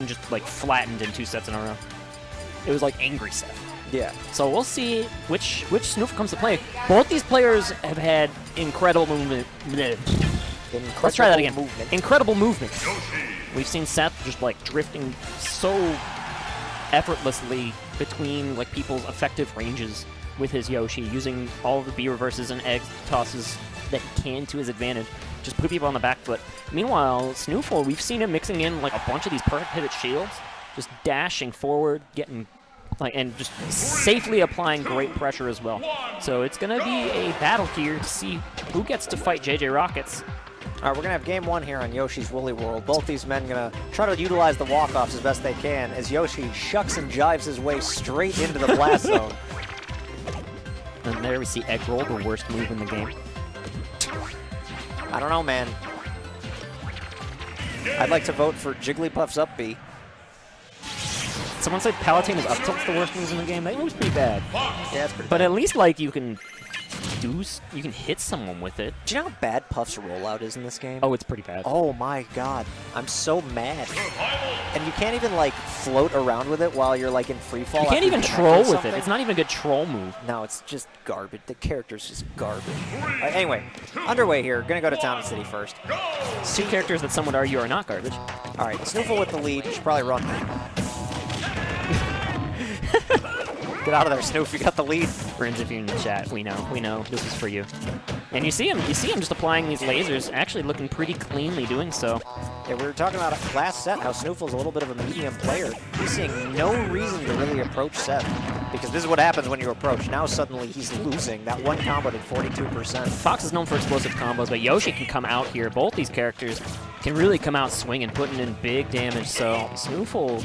just like flattened in 2 sets in a row. It was like angry Seth. Yeah. So we'll see which SNooFL comes to play. Both these players have had incredible movement. Let's try that again. Incredible movement. We've seen Seth just like drifting so effortlessly between like people's effective ranges with his Yoshi, using all of the B reverses and egg tosses that he can to his advantage. Just put people on the back foot. Meanwhile, SNooFL, we've seen him mixing in like a bunch of these perfect pivot shields, just dashing forward, getting like, and just safely applying great pressure as well. So it's gonna be a battle here to see who gets to fight JJ Rockets. All right, we're gonna have game 1 here on Yoshi's Woolly World. Both these men gonna try to utilize the walk-offs as best they can as Yoshi shucks and jives his way straight into the blast zone. And there we see Egg Roll, the worst move in the game. I don't know, man. I'd like to vote for Jigglypuff's up B. Someone said Palatine's up tilt's the worst moves in the game. That move's pretty bad. Yeah, it's pretty But bad. at least like you can hit someone with it. Do you know how bad Puff's rollout is in this game? Oh, it's pretty bad. Oh my god, I'm so mad. And you can't even like float around with it while you're like in free fall. You can't even troll with it. It's not even a good troll move. No, it's just garbage. The character's just garbage. Anyway, underway here. Gonna go to Town and City first. 2 characters that some would argue are not garbage. All right, SNooFL with the lead. You should probably run. Get out of there, Snoof. You got the lead. Friends, if you're in the chat, we know this is for you. And you see him just applying these lasers, actually looking pretty cleanly doing so. Yeah, we were talking about last set how SNooFL's a little bit of a medium player. He's seeing no reason to really approach Seth, because this is what happens when you approach. Now suddenly he's losing. That one combo did 42%. Fox is known for explosive combos, but Yoshi can come out here. Both these characters can really come out swinging, putting in big damage. So SNooFL,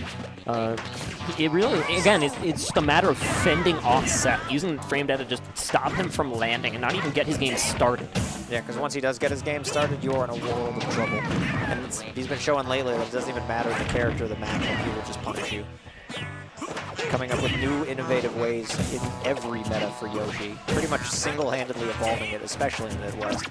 it really, again, it's just a matter of fending off Seth, using frame data to just stop him from landing and not even get his game started. Yeah, because once he does get his game started, you're in a world of trouble. And he's been showing lately that it doesn't even matter the character of the matchup, he will just punish you. Coming up with new, innovative ways in every meta for Yoshi. Pretty much single-handedly evolving it, especially in the Midwest.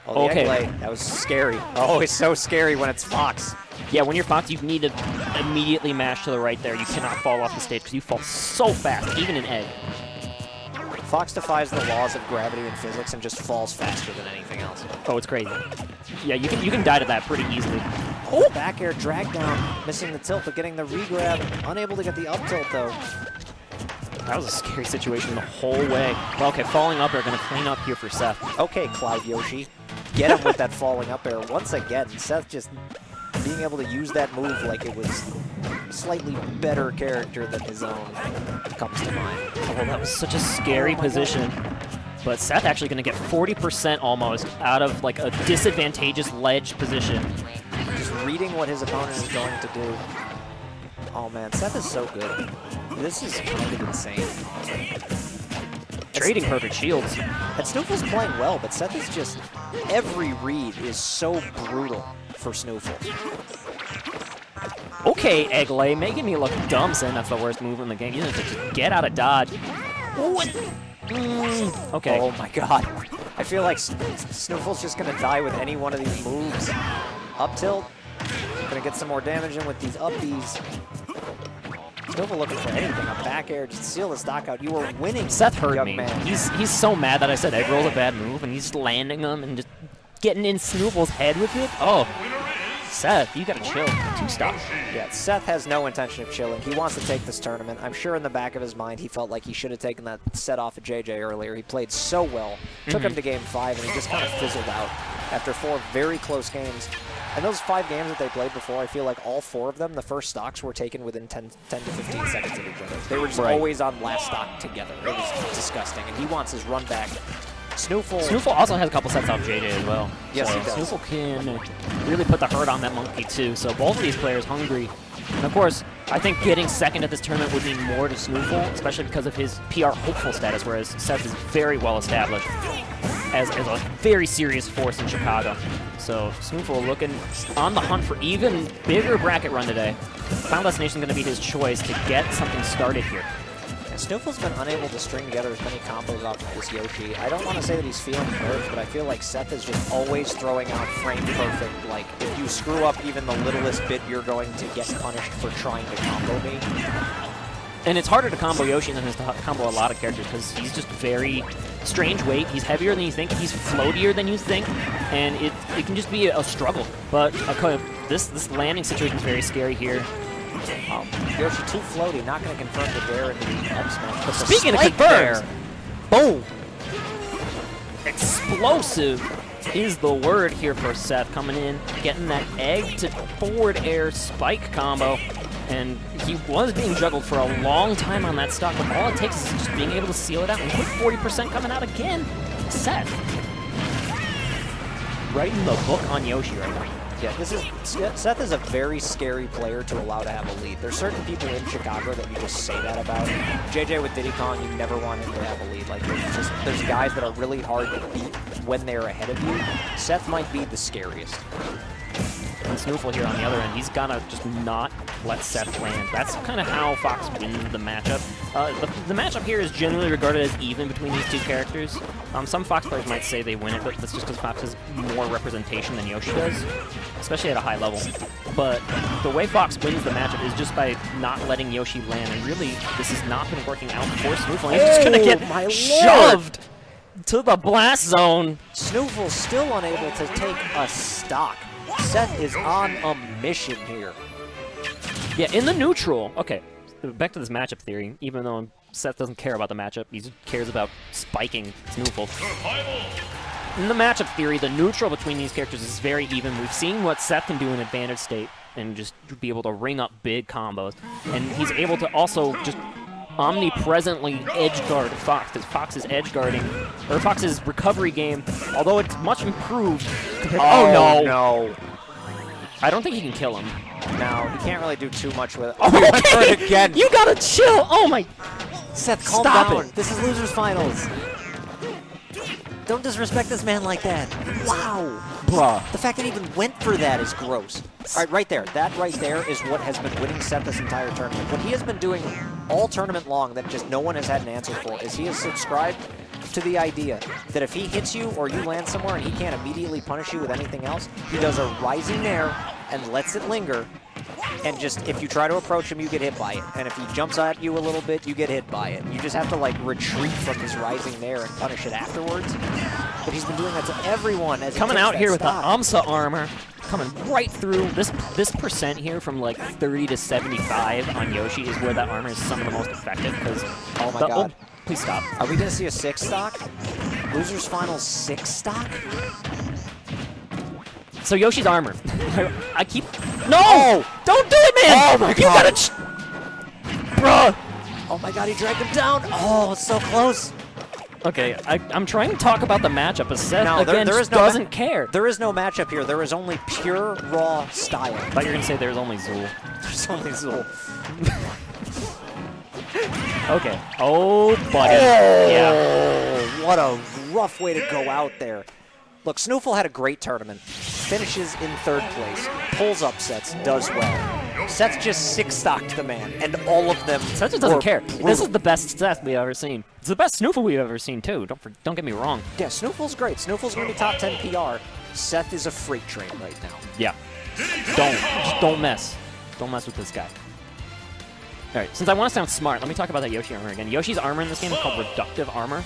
Oh, the egg lay, that was scary. Oh, it's so scary when it's Fox. Yeah, when you're Fox, you need to immediately mash to the right there. You cannot fall off the stage because you fall so fast, even in egg. Fox defies the laws of gravity and physics and just falls faster than anything else. Oh, it's crazy. Yeah, you can die to that pretty easily. Oh, back air drag down, missing the tilt, but getting the regrab. Unable to get the up tilt, though. That was a scary situation the whole way. Well, okay, falling up air going to clean up here for Seth. Okay, Cloud Yoshi. Get him with that falling up air. Once again, Seth just being able to use that move like it was a slightly better character than his own comes to mind. Oh, that was such a scary position. But Seth actually going to get 40% almost out of like a disadvantageous ledge position. Just reading what his opponent is going to do. Oh man, Seth is so good. This is kind of insane. Trading perfect shields. And SNooFL's playing well, but Seth is just, every read is so brutal for SNooFL. Okay, egg lay, making me look dumb saying that's the worst move in the game. You need to just get out of dodge. Okay. Oh my god. I feel like SNooFL's just going to die with any one of these moves. Up tilt. Going to get some more damage in with these up Bs. SNooFL looking for anything. A back air, just seal the stock out. You were winning. Seth hurt me. Man. He's so mad that I said egg roll's a bad move, and he's landing them and just getting in SNooFL's head with it. Oh, Seth, you gotta chill. 2 stocks. Yeah, Seth has no intention of chilling. He wants to take this tournament. I'm sure in the back of his mind he felt like he should have taken that set off of JJ earlier. He played so well. Took him to game 5, and he just kind of fizzled out after 4 very close games. And those 5 games that they played before, I feel like all 4 of them, the first stocks were taken within 10 to 15 seconds of each other. They were just always on last stock together. It was disgusting, and he wants his run back. SNooFL also has a couple sets off JJ as well. Yes, so he does. SNooFL can really put the hurt on that monkey too. So both of these players hungry. And of course, I think getting second at this tournament would mean more to SNooFL, especially because of his PR hopeful status, whereas Seth is very well established as a very serious force in Chicago. So SNooFL looking on the hunt for even bigger bracket run today. Final Destination is going to be his choice to get something started here. SNooFL's been unable to string together as many combos off of this Yoshi. I don't want to say that he's feeling nerfed, but I feel like Seth is just always throwing out frame perfect. Like, if you screw up even the littlest bit, you're going to get punished for trying to combo me. And it's harder to combo Yoshi than it is to combo a lot of characters because he's just very strange weight. He's heavier than you think. He's floatier than you think. And it can just be a struggle. But this landing situation is very scary here. Yoshi too floaty, not going to confirm the dare into the up smash. But speaking of confirms, boom! Explosive is the word here for Seth, coming in, getting that egg to forward air spike combo. And he was being juggled for a long time on that stock, but all it takes is just being able to seal it out. And quick 40% coming out again. Seth. Writing the book on Yoshi right now. Yeah, Seth is a very scary player to allow to have a lead. There's certain people in Chicago that you just say that about. JJ with Diddy Kong, you never want him to have a lead. Like, there's guys that are really hard to beat when they're ahead of you. Seth might be the scariest. And SNooFL here on the other end, he's gonna just not let Seth land. That's kind of how Fox wins the matchup. The matchup here is generally regarded as even between these two characters. Some Fox players might say they win it, but that's just because Fox has more representation than Yoshi does, especially at a high level. But the way Fox wins the matchup is just by not letting Yoshi land, and really, this has not been working out for SNooFL. He's just gonna get shoved to the blast zone. SNooFL still unable to take a stock. Seth is on a mission here. Yeah, in the neutral. Okay, back to this matchup theory. Even though Seth doesn't care about the matchup, he cares about spiking SNooFL. In the matchup theory, the neutral between these characters is very even. We've seen what Seth can do in advantage state and just be able to ring up big combos. And he's able to also just omnipresently edge guard Fox, because Fox is edge guarding, or Fox's recovery game, although it's much improved compared to, oh no! I don't think he can kill him. No, he can't really do too much with it. Oh, he went for it again! You gotta chill! Oh my... Seth, calm down. This is losers finals. Don't disrespect this man like that. Wow. Bruh. The fact that he even went for that is gross. All right, right there. That right there is what has been winning Seth this entire tournament. What he has been doing all tournament long that just no one has had an answer for is he has subscribed to the idea that if he hits you or you land somewhere and he can't immediately punish you with anything else, he does a rising air and lets it linger. And just, if you try to approach him, you get hit by it. And if he jumps at you a little bit, you get hit by it. You just have to, like, retreat from his rising there and punish it afterwards. But he's been doing that to everyone as coming out here with the AMSA armor, coming right through. This percent here from, like, 30 to 75 on Yoshi is where that armor is some of the most effective, because... Oh my god. Oh, please stop. Are we going to see a 6 stock? Losers Finals 6 stock? So Yoshi's armor. I keep... No! Oh! Don't do it, man! Oh my god! You gotta... Bruh! Oh my god, he dragged him down! Oh, it's so close! Okay, I'm trying to talk about the matchup, but Seth, no, again, there is no doesn't care. There is no matchup here. There is only pure, raw style. I thought you were going to say there's only Zool. There's only Zool. Okay. Oh, buddy. Oh, yeah. What a rough way to go out there. Look, SNooFL had a great tournament. Finishes in 3rd place. Pulls upsets. Does well. Seth just 6-stocked the man, and all of them Seth just doesn't care. This is the best Seth we've ever seen. It's the best SNooFL we've ever seen, too. Don't get me wrong. Yeah, SNooFL's great. SNooFL's going to be top 10 PR. Seth is a freight train right now. Yeah. Just don't mess. Don't mess with this guy. All right, since I want to sound smart, let me talk about that Yoshi armor again. Yoshi's armor in this game is called reductive armor,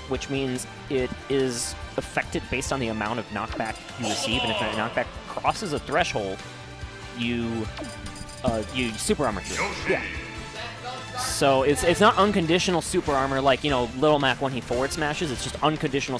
which means it is affected based on the amount of knockback you receive, and if that knockback crosses a threshold, you super armor you. Yeah. So it's not unconditional super armor like, you know, Little Mac when he forward smashes. It's just unconditional